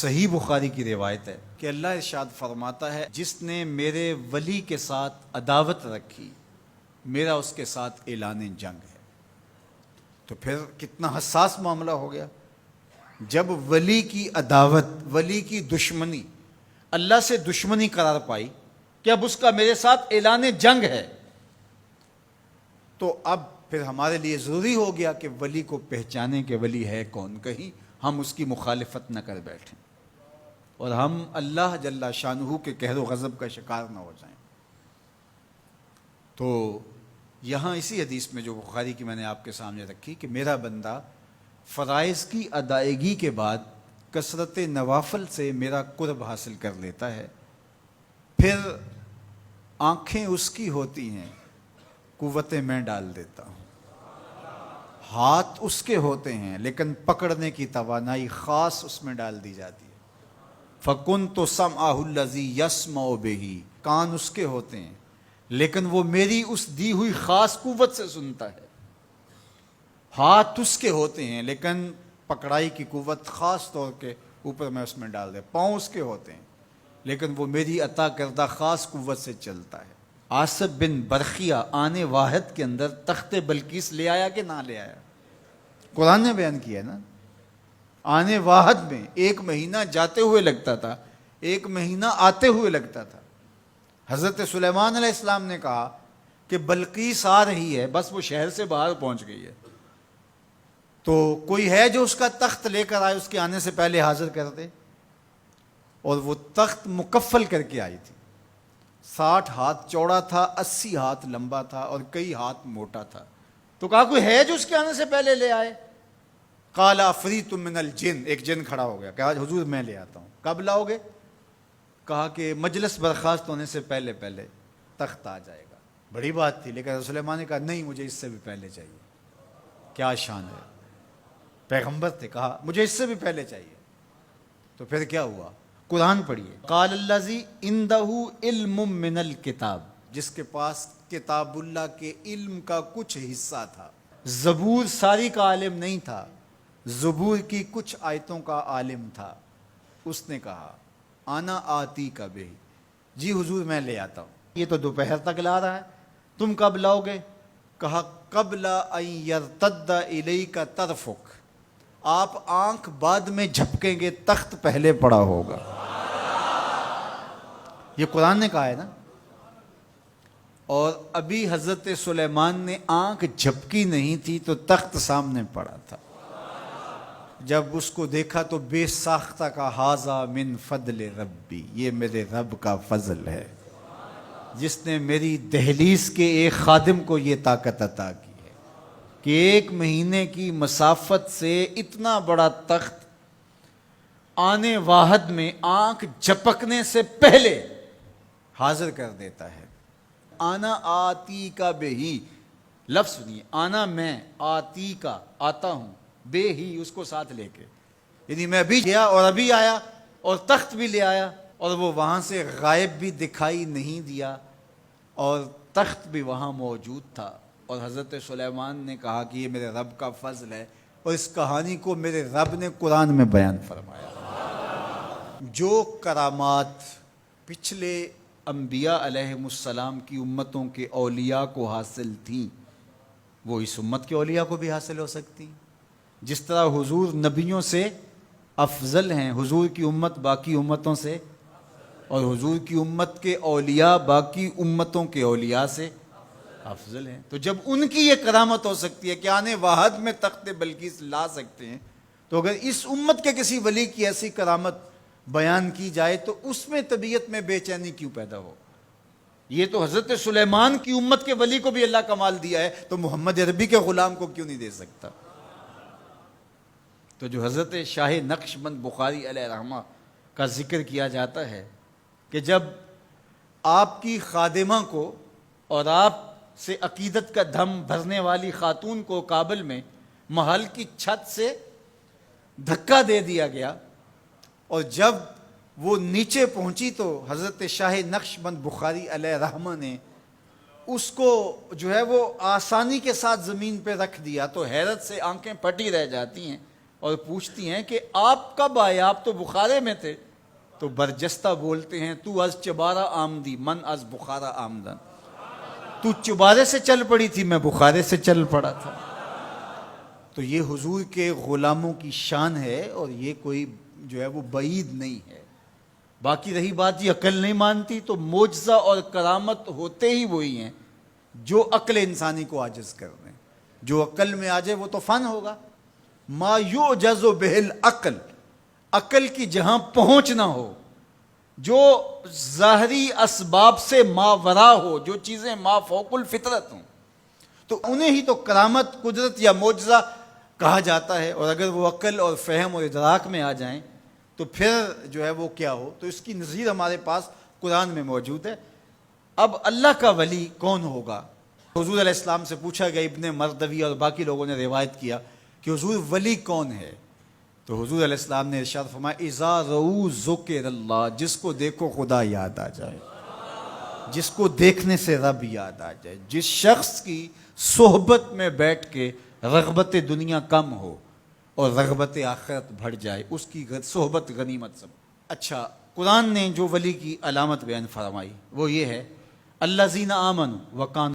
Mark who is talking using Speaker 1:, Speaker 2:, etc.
Speaker 1: صحیح بخاری کی روایت ہے کہ اللہ ارشاد فرماتا ہے جس نے میرے ولی کے ساتھ عداوت رکھی میرا اس کے ساتھ اعلان جنگ ہے۔ تو پھر کتنا حساس معاملہ ہو گیا جب ولی کی عداوت، ولی کی دشمنی اللہ سے دشمنی قرار پائی کہ اب اس کا میرے ساتھ اعلان جنگ ہے، تو اب پھر ہمارے لیے ضروری ہو گیا کہ ولی کو پہچانے کہ ولی ہے کون، کہیں ہم اس کی مخالفت نہ کر بیٹھیں اور ہم اللہ جل شانہ کے قہر و غضب کا شکار نہ ہو جائیں۔ تو یہاں اسی حدیث میں جو بخاری کی میں نے آپ کے سامنے رکھی کہ میرا بندہ فرائض کی ادائیگی کے بعد کثرت نوافل سے میرا قرب حاصل کر لیتا ہے، پھر آنکھیں اس کی ہوتی ہیں، قوتیں میں ڈال دیتا ہوں، ہاتھ اس کے ہوتے ہیں لیکن پکڑنے کی توانائی خاص اس میں ڈال دی جاتی ہے۔ فَكُنْتُ سَمْعَهُ الَّذِي يَسْمَعُ بِهِ، کان اس کے ہوتے ہیں لیکن وہ میری اس دی ہوئی خاص قوت سے سنتا ہے۔ ہاتھ اس کے ہوتے ہیں لیکن پکڑائی کی قوت خاص طور کے اوپر میں اس میں ڈال دے۔ پاؤں اس کے ہوتے ہیں لیکن وہ میری عطا کردہ خاص قوت سے چلتا ہے۔ آصف بن برخیہ آنے واحد کے اندر تخت بلقیس لے آیا کہ نہ لے آیا؟ قرآن نے بیان کیا ہے نا، آنے واحد میں 1 مہینہ جاتے ہوئے لگتا تھا، 1 مہینہ آتے ہوئے لگتا تھا۔ حضرت سلیمان علیہ السلام نے کہا کہ بلقیس آ رہی ہے، بس وہ شہر سے باہر پہنچ گئی ہے، تو کوئی ہے جو اس کا تخت لے کر آئے، اس کے آنے سے پہلے حاضر کر دے۔ اور وہ تخت مکفل کر کے آئی تھی، 60 ہاتھ چوڑا تھا، 80 ہاتھ لمبا تھا اور کئی ہاتھ موٹا تھا۔ تو کہا کوئی ہے جو اس کے آنے سے پہلے لے آئے؟ قال عفریت من الجن، ایک جن کھڑا ہو گیا، کہا حضور میں لے آتا ہوں۔ کب لاؤ گے؟ کہا کہ مجلس برخاست ہونے سے پہلے پہلے تخت آ جائے گا۔ بڑی بات تھی، لیکن رسول اللہ نے کہا نہیں، مجھے اس سے بھی پہلے چاہیے۔ کیا شان ہے، پیغمبر تھے، کہا مجھے اس سے بھی پہلے چاہیے۔ تو پھر کیا ہوا؟ قرآن پڑھیے، قال الذی عندہ علم من الکتاب، جس کے پاس کتاب اللہ کے علم کا کچھ حصہ تھا۔ زبور ساری کا عالم نہیں تھا، زبور کی کچھ آیتوں کا عالم تھا۔ اس نے کہا انا آتی کا بہ، جی حضور میں لے آتا ہوں۔ یہ تو دوپہر تک لا رہا ہے، تم کب لاؤ گے؟ کہا قبل ان یرتد الیک طرفک، آپ آنکھ بعد میں جھپکیں گے، تخت پہلے پڑا ہوگا۔ یہ قرآن نے کہا ہے نا۔ اور ابھی حضرت سلیمان نے آنکھ جھپکی نہیں تھی تو تخت سامنے پڑا تھا۔ جب اس کو دیکھا تو بے ساختہ کا ھذا من فضل ربی، یہ میرے رب کا فضل ہے جس نے میری دہلیز کے ایک خادم کو یہ طاقت عطا کی ہے کہ 1 مہینے کی مسافت سے اتنا بڑا تخت آنے واحد میں آنکھ جھپکنے سے پہلے حاضر کر دیتا ہے۔ آنا آتی کا بے ہی، لفظ سنیے، آنا میں، آتی کا آتا ہوں، بے ہی اس کو ساتھ لے کے، یعنی میں ابھی گیا اور ابھی آیا اور تخت بھی لے آیا، اور وہ وہاں سے غائب بھی دکھائی نہیں دیا اور تخت بھی وہاں موجود تھا۔ اور حضرت سلیمان نے کہا کہ یہ میرے رب کا فضل ہے، اور اس کہانی کو میرے رب نے قرآن میں بیان فرمایا۔ جو کرامات پچھلے انبیاء علیہم السلام کی امتوں کے اولیاء کو حاصل تھیں، وہ اس امت کے اولیاء کو بھی حاصل ہو سکتی۔ جس طرح حضور نبیوں سے افضل ہیں، حضور کی امت باقی امتوں سے، اور حضور کی امت کے اولیاء باقی امتوں کے اولیاء سے افضل ہیں۔ تو جب ان کی یہ کرامت ہو سکتی ہے کہ آنے واحد میں تخت بلقیس لا سکتے ہیں، تو اگر اس امت کے کسی ولی کی ایسی کرامت بیان کی جائے تو اس میں طبیعت میں بے چینی کیوں پیدا ہو؟ یہ تو حضرت سلیمان کی امت کے ولی کو بھی اللہ کمال دیا ہے، تو محمد عربی کے غلام کو کیوں نہیں دے سکتا؟ تو جو حضرت شاہ نقشبند بخاری علیہ رحمہ کا ذکر کیا جاتا ہے کہ جب آپ کی خادمہ کو اور آپ سے عقیدت کا دھم بھرنے والی خاتون کو کابل میں محل کی چھت سے دھکا دے دیا گیا، اور جب وہ نیچے پہنچی تو حضرت شاہ نقشبند بخاری علیہ رحمہ نے اس کو جو ہے وہ آسانی کے ساتھ زمین پہ رکھ دیا، تو حیرت سے آنکھیں پھٹی رہ جاتی ہیں اور پوچھتی ہیں کہ آپ کب آئے، آپ تو بخارے میں تھے؟ تو برجستہ بولتے ہیں تو از چبارہ آمدی من از بخارا آمدن، تو چبارے سے چل پڑی تھی، میں بخارے سے چل پڑا تھا۔ تو یہ حضور کے غلاموں کی شان ہے، اور یہ کوئی جو ہے وہ بعید نہیں ہے۔ باقی رہی بات یہ عقل نہیں مانتی، تو معجزہ اور کرامت ہوتے ہی وہی ہیں جو عقل انسانی کو عاجز کر دیں۔ جو عقل میں آ جائے وہ تو فن ہوگا۔ ما یعجز بہ العقل، عقل کی جہاں پہنچ نہ ہو، جو ظاہری اسباب سے ماورا ہو، جو چیزیں ما فوق الفطرت ہوں، تو انہیں ہی تو کرامت، قدرت یا معجزہ کہا جاتا ہے۔ اور اگر وہ عقل اور فہم اور ادراک میں آ جائیں تو پھر جو ہے وہ کیا ہو، تو اس کی نظیر ہمارے پاس قرآن میں موجود ہے۔ اب اللہ کا ولی کون ہوگا؟ حضور علیہ السلام سے پوچھا گیا، ابن مردوی اور باقی لوگوں نے روایت کیا کہ حضور ولی کون ہے؟ تو حضور علیہ السلام نے ارشاد فرمایا، اذا رؤوا ذکر اللہ، جس کو دیکھو خدا یاد آ جائے، جس کو دیکھنے سے رب یاد آ جائے، جس شخص کی صحبت میں بیٹھ کے رغبت دنیا کم ہو اور رغبت آخرت بڑھ جائے، اس کی صحبت غنیمت سب۔ اچھا، قرآن نے جو ولی کی علامت بیان فرمائی وہ یہ ہے، الذین آمنوا وکانوا